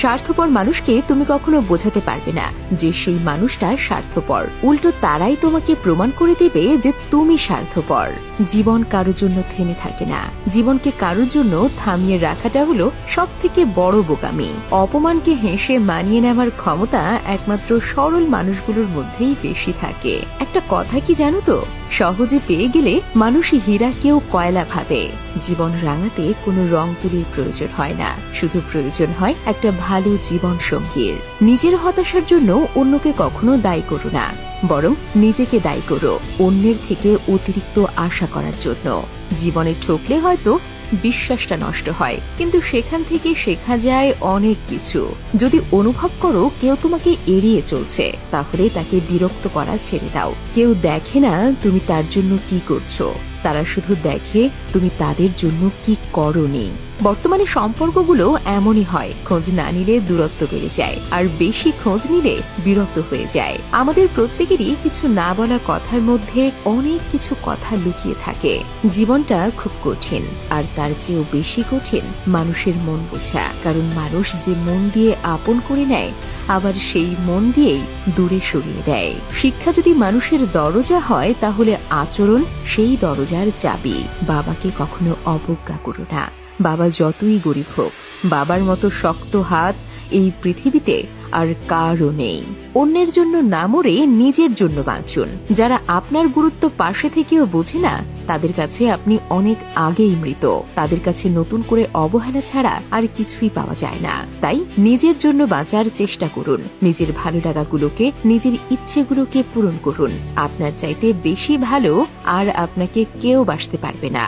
স্বার্থপর মানুষকে তুমি কখনো বোঝাতে পারবে না যে সেই মানুষটা স্বার্থপর। উল্টো তারাই তোমাকে প্রমাণ করে দেবে যে তুমি স্বার্থপর। জীবন কারোর জন্য থেমে থাকে না। জীবনকে কারোর জন্য থামিয়ে রাখাটা হলো সব থেকে বড় বোকামি। অপমানকে হেসে মানিয়ে নেওয়ার ক্ষমতা একমাত্র সরল মানুষগুলোর মধ্যেই বেশি থাকে। একটা কথা কি জানো তো, সহজে পেয়ে গেলে মানুষই হীরা কেউ কয়লা ভাবে। জীবন রাঙাতে কোনো রং তুলির প্রয়োজন হয় না, শুধু প্রয়োজন হয় একটা ভালো জীবন সঙ্গীর। নিজের হতাশার জন্য অন্যকে কখনো দায়ী করো না, বরং নিজেকে দায়ী করো অন্যের থেকে অতিরিক্ত আশা করার জন্য। জীবনে ঠকলে হয়তো বিশ্বাসটা নষ্ট হয়, কিন্তু সেখান থেকে শেখা যায় অনেক কিছু। যদি অনুভব করো কেউ তোমাকে এড়িয়ে চলছে, তাহলে তাকে বিরক্ত করা ছেড়ে দাও। কেউ দেখে না তুমি তার জন্য কি করছো, তারা শুধু দেখে তুমি তাদের জন্য কি করোনি। বর্তমানে সম্পর্কগুলো এমনই হয়, খোঁজ না নিলে দূরত্ব বেড়ে যায়, আর বেশি খোঁজ নিলে বিরক্ত হয়ে যায়। আমাদের প্রত্যেকেরই কিছু না বলা কথার মধ্যে অনেক কিছু কথা লুকিয়ে থাকে। জীবনটা খুব কঠিন, আর তার চেয়েও বেশি কঠিন মানুষের মন বোঝা। কারণ মানুষ যে মন দিয়ে আপন করে নেয়, আবার সেই মন দিয়েই দূরে সরিয়ে দেয়। শিক্ষা যদি মানুষের দরজা হয়, তাহলে আচরণ সেই দরজার চাবি। বাবাকে কখনো অবজ্ঞা করো না। বাবা যতই গরিব হোক, বাবার মতো শক্ত হাত এই পৃথিবীতে আর কারও নেই। অন্যের জন্য না মরে নিজের জন্য বাঁচুন। যারা আপনার গুরুত্ব পাশে থেকেও বোঝে না, তাদের কাছে আপনি অনেক আগেই মৃত। তাদের কাছে নতুন করে অবহেলা ছাড়া আর কিছুই পাওয়া যায় না। তাই নিজের জন্য বাঁচার চেষ্টা করুন। নিজের ভালো লাগাগুলোকে, নিজের ইচ্ছেগুলোকে পূরণ করুন। আপনার চাইতে বেশি ভালো আর আপনাকে কেউ বাসতে পারবে না।